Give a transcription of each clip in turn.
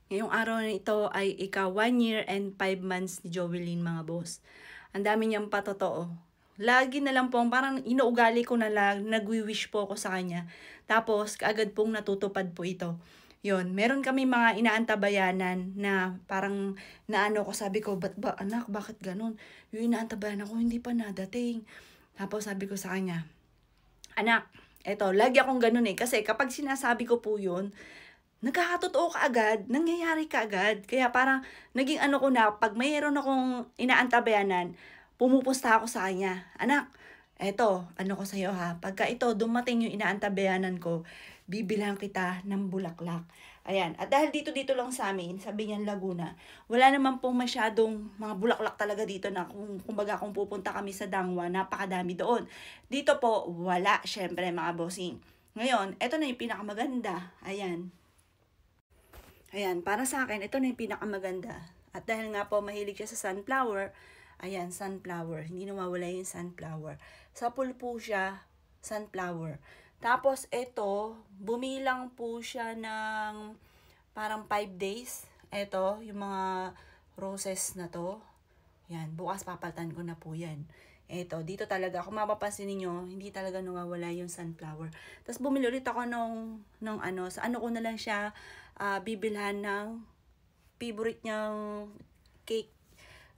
Ngayong araw na ito ay 1 year and 5 months ni Jovelyn, mga boss. Ang dami niyang patotoo. Lagi na lang pong parang inuugali ko na lang, nagwi-wish po ako sa kanya. Tapos, kaagad pong natutupad po ito. Yun, meron kami mga inaantabayanan na parang naano ko, sabi ko, ba't ba anak, bakit ganun? Yung inaantabayanan ko, hindi pa nadating. Tapos sabi ko sa kanya, anak, eto, lagi akong ganun kasi kapag sinasabi ko po yun, nagkakatotoo ka agad, nangyayari ka agad. Kaya parang naging ano ko na, pag mayroon akong inaantabayanan, pumupusta ako sa kanya. Anak, eto, ano ko sa'yo ha, pagka ito dumating yung inaantabayanan ko, bibilang kita ng bulaklak. Ayan, at dahil dito lang sa amin, sa Binyan, Laguna, wala naman pong masyadong mga bulaklak talaga dito na kumbaga kung pupunta kami sa Dangwa, napakadami doon. Dito po, wala, syempre mga bossing. Ngayon, eto na yung pinakamaganda. Ayan. Ayan, para sa akin, ito na yung pinakamaganda. At dahil nga po mahilig siya sa sunflower, ayan, sunflower. Hindi nawawala yung sunflower. Sa pool po siya, sunflower. Tapos ito, bumilang po siya ng parang 5 days. Ito, yung mga roses na to. Yan, bukas papalitan ko na po yan. Eto, dito talaga, kung mapapansin niyo, hindi talaga nawawala yung sunflower. Tapos bumili ulit ako nung ano, sa ano ko na lang siya bibilhan ng favorite niyang cake,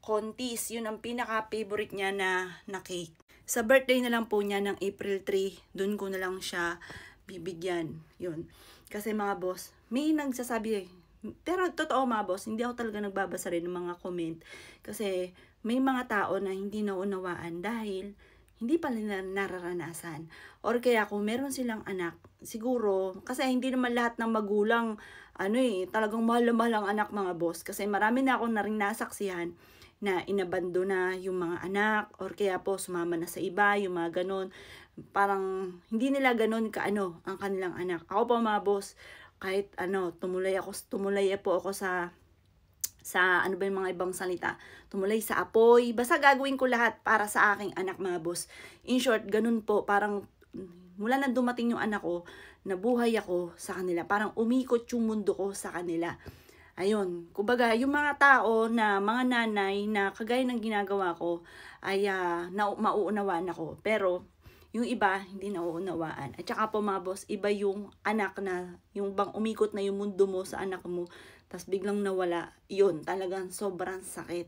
Contis. Yun ang pinaka-favorite niya na cake. Sa birthday na lang po niya ng April 3, dun ko na lang siya bibigyan. Yun. Kasi mga boss, may nagsasabi pero totoo mga boss, hindi ako talaga nagbabasa rin ng mga comment. Kasi may mga tao na hindi naunawaan dahil hindi pa nila nararanasan. Or kaya kung meron silang anak, siguro, kasi hindi naman lahat ng magulang, talagang mahal na mahal ang anak mga boss. Kasi marami na akong naring nasaksihan na inabando na yung mga anak, or kaya po sumama na sa iba, yung mga ganon. Parang hindi nila ganon kaano ang kanilang anak. Ako po mga boss, kahit tumulay po ako sa ano ba yung mga ibang salita, tumulay sa apoy, basta gagawin ko lahat para sa aking anak mga boss. In short, ganun po, parang mula na dumating yung anak ko, nabuhay ako sa kanila, parang umikot yung mundo ko sa kanila. Ayun, kumbaga yung mga tao na mga nanay na kagaya ng ginagawa ko ay mauunawaan ako, pero yung iba, hindi nauunawaan. At saka po mga boss, iba yung anak na, yung bang umikot na yung mundo mo sa anak mo, tas biglang nawala, yun, talagang sobrang sakit.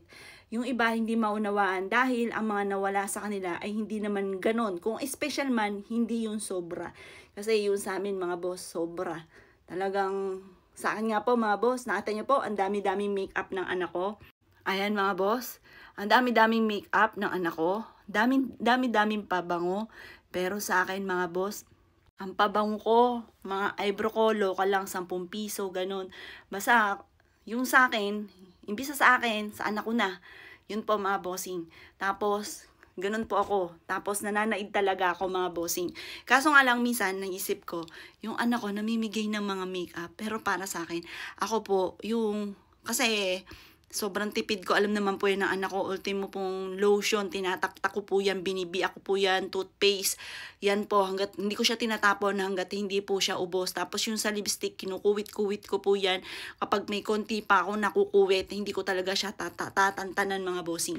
Yung iba, hindi maunawaan dahil ang mga nawala sa kanila ay hindi naman ganon. Kung special man, hindi yung sobra. Kasi yung sa amin mga boss, sobra. Talagang, sa akin nga po mga boss, nakita niyo po, ang dami-daming makeup ng anak ko. Ayan mga boss, ang dami-daming makeup ng anak ko. Dami-daming pabango. Pero sa akin mga boss, ang pabango ko, mga eyebrow ko, local lang, 10 piso, ganun. Basta, yung sa akin, imbisa sa akin, sa anak ko na. Yun po mga bossing. Tapos, ganun po ako. Tapos, nananaid talaga ako mga bossing. Kaso nga lang, minsan, naisip ko, yung anak ko namimigay ng mga makeup. Pero para sa akin, ako po, kasi, sobrang tipid ko. Alam naman po yan ng anak ko. Ultimo pong lotion. Tinataktak ko po yan. Binibiak ko po yan. Toothpaste. Yan po. Hanggat hindi ko siya tinatapon hanggat hindi po siya ubos. Tapos yung sa lipstick, kinukuwit-kuwit ko po yan. Kapag may konti pa ako nakukuwit, hindi ko talaga siya tatantanan mga bossing.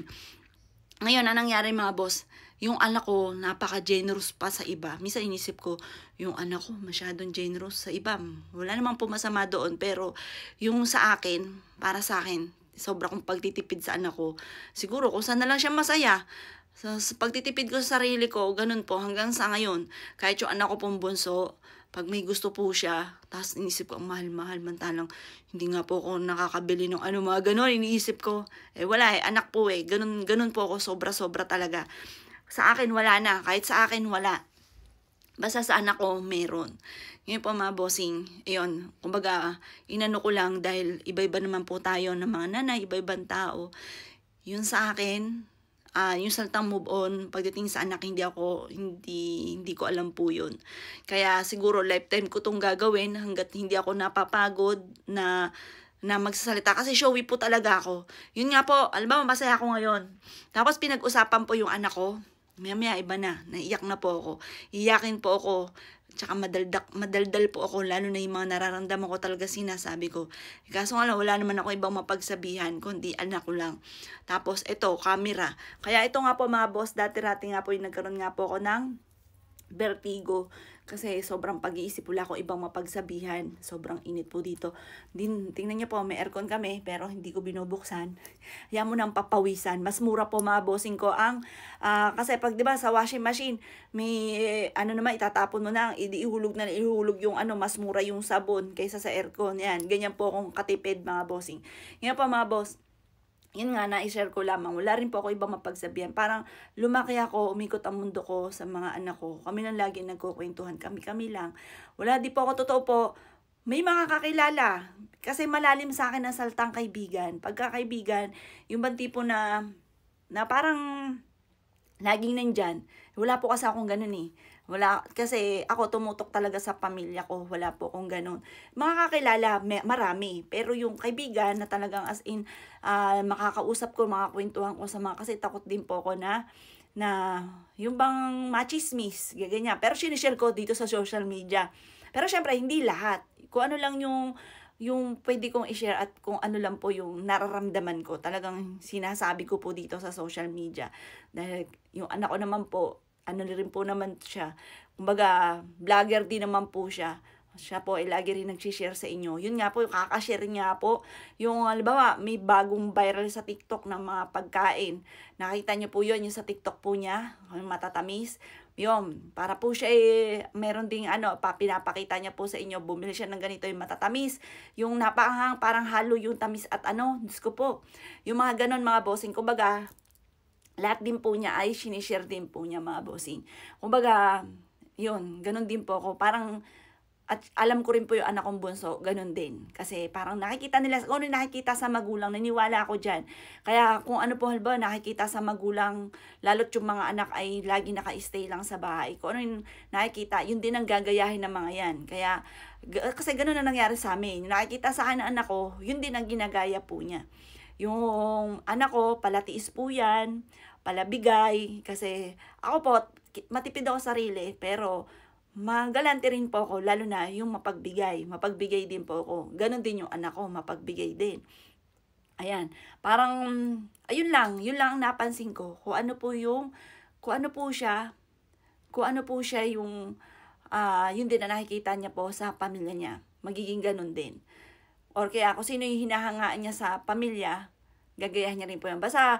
Ngayon, anong nangyari mga boss? Yung anak ko, napaka-generous pa sa iba. Minsan inisip ko, yung anak ko, masyadong generous sa iba. Wala naman po masama doon. Pero, yung sa akin, para sa akin, sobra kong pagtitipid sa anak ko. Siguro kung saan na lang siya masaya. Sa pagtitipid ko sa sarili ko, ganun po hanggang sa ngayon. Kahit yung anak ko pong bunso, pag may gusto po siya, tapos inisip ko, ang mahal-mahal mantalang, hindi nga po ako nakakabili ng mga ganun, iniisip ko, wala anak po ganun po ako, sobra-sobra talaga. Sa akin wala na, kahit sa akin wala. Basta sa anak ko, meron. Ngayon po mga bossing, ayun, kumbaga, inano ko lang dahil iba-iba naman po tayo ng mga nanay, iba-ibang tao. Yun sa akin, yung salitang move on, pagdating sa anak, hindi ko alam po yun. Kaya siguro lifetime ko tong gagawin hanggat hindi ako napapagod na magsasalita. Kasi showy po talaga ako. Yun nga po, alam ba, masaya ako ngayon. Tapos pinag-usapan po yung anak ko. Maya-maya iba na, naiyak na po ako. Iyakin po ako. Tsaka madaldal po ako, lalo na yung mga nararamdaman ko talaga sinasabi ko. Kaso nga lang, wala naman ako ibang mapagsabihan, kundi anak ko lang. Tapos ito, camera. Kaya ito nga po mga boss, dati-rati nga po yung nagkaroon nga po ako ng vertigo. Kasi sobrang pag-iisip, wala akong ibang mapagsabihan. Sobrang init po dito. Tingnan niyo po, may aircon kami, pero hindi ko binubuksan. Yan mo nang papawisan. Mas mura po mga bossing ko ang, kasi pag diba sa washing machine, may, naman, itatapon mo na, ihulog yung mas mura yung sabon kaysa sa aircon. Yan, ganyan po akong katipid mga bossing. Yan po mga boss. Yun nga, na-share ko lamang. Wala rin po ako ibang mapagsabihan. Parang lumaki ako, umikot ang mundo ko sa mga anak ko. Kami lang lagi nagkukwentuhan. Kami lang. Wala, di po ako totoo po. May mga kakilala. Kasi malalim sa akin ang saltang kaibigan. Pagkakaibigan, yung bang tipo na parang laging nandyan. Wala po kasi akong ganun eh. Wala, kasi ako tumutok talaga sa pamilya ko. Wala po akong ganun. Mga kakilala, marami. Pero yung kaibigan na talagang as in, makakausap ko, makakwentuhan ko sa mga, kasi takot din po ako na yung bang machismis, ganyan. Pero sinishare ko dito sa social media. Pero syempre, hindi lahat. Kung ano lang yung pwede kong i-share at kung ano lang po yung nararamdaman ko. Talagang sinasabi ko po dito sa social media. Dahil yung anak ko naman po, rin po naman siya. Kumbaga, vlogger din naman po siya. Siya po ay lagi rin nagsishare sa inyo. Yun nga po, kakashare nga po. Yung, halimbawa, may bagong viral sa TikTok ng mga pagkain. Nakita niyo po yun, yung sa TikTok po niya, yung matatamis. Yun, para po siya meron ding pinapakita niya po sa inyo, bumili siya ng ganito yung matatamis. Yung napaanghang, parang halo yung tamis at Diyos ko po. Yung mga ganon mga bossing, kumbaga, lahat din po niya ay sinishare din po niya mga bossing. Kumbaga, yun, ganun din po ako. Parang, at alam ko rin po yung anak kong bunso, ganun din. Kasi parang nakikita nila, kung ano nakikita sa magulang, naniwala ako dyan. Kaya kung ano po halba, nakikita sa magulang, lalo't yung mga anak ay lagi naka-stay lang sa bahay. Kung ano yung nakikita, yun din ang gagayahin ng mga yan. Kaya, kasi ganun na nangyari sa amin. Nakikita sa akin ng anak ko, yun din ang ginagaya po niya. Yung anak ko, palatiis po yan, palabigay, kasi ako po, matipid ako sarili, pero magalante rin po ako, lalo na yung mapagbigay din po ako. Ganon din yung anak ko, mapagbigay din. Ayan, parang, yun lang ang napansin ko, kung ano po siya yung, yun din na nakikita niya po sa pamilya niya, magiging ganon din. Or kaya kung sino yung hinahangaan niya sa pamilya, gagayahin niya rin po yan. Basta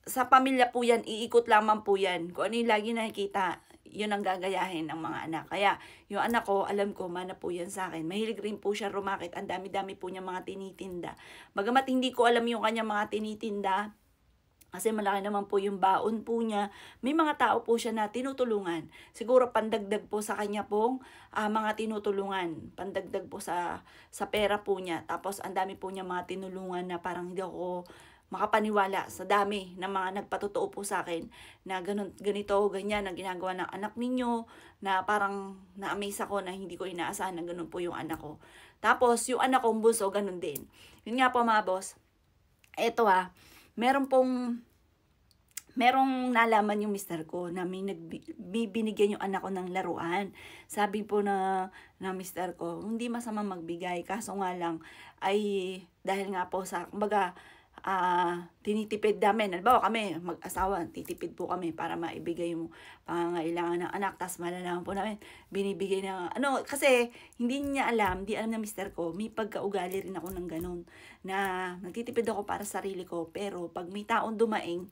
sa pamilya po yan, iikot lamang po yan. Kung ano yung lagi nakikita, yun ang gagayahin ng mga anak. Kaya yung anak ko, alam ko, mana po yan sa akin. Mahilig rin po siya rumakit. Ang dami-dami po niya mga tinitinda. Bagamat hindi ko alam yung kanya mga tinitinda, kasi malaki naman po yung baon po niya. May mga tao po siya na tinutulungan. Siguro pandagdag po sa kanya pong mga tinutulungan. Pandagdag po sa pera po niya. Tapos ang dami po niya mga tinulungan na parang hindi ako makapaniwala sa dami ng mga nagpatotoo po sa akin na ganito, ganyan ang ginagawa ng anak ninyo, na parang na-amaze ako na hindi ko inaasahan na ganun po yung anak ko. Tapos yung anak kong bunso, ganun din. Yun nga po mga boss, eto merong nalaman yung mister ko na may binigyan yung anak ko ng laruan. Sabi po na mister ko, hindi masama magbigay. Kaso nga lang, ay dahil nga po sa, kumbaga, tinitipid namin. Halimbawa kami, mag-asawa, titipid po kami para maibigay yung pangangailangan ng anak. Tapos malalaman po namin, binibigay ng, kasi hindi alam na mister ko, may pagkaugali rin ako ng ganun. Na nagtitipid ako para sa sarili ko, pero pag may taong dumaing,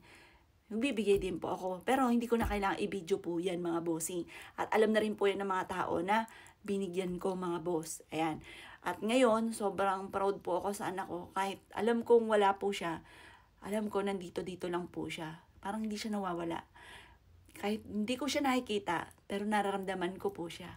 bibigay din po ako. Pero hindi ko na kailangan i-video po yan mga bossing. At alam na rin po yan ng mga tao na binigyan ko mga boss. Ayan. At ngayon, sobrang proud po ako sa anak ko. Kahit alam kong wala po siya, alam ko nandito lang po siya. Parang hindi siya nawawala. Kahit hindi ko siya nakikita, pero nararamdaman ko po siya.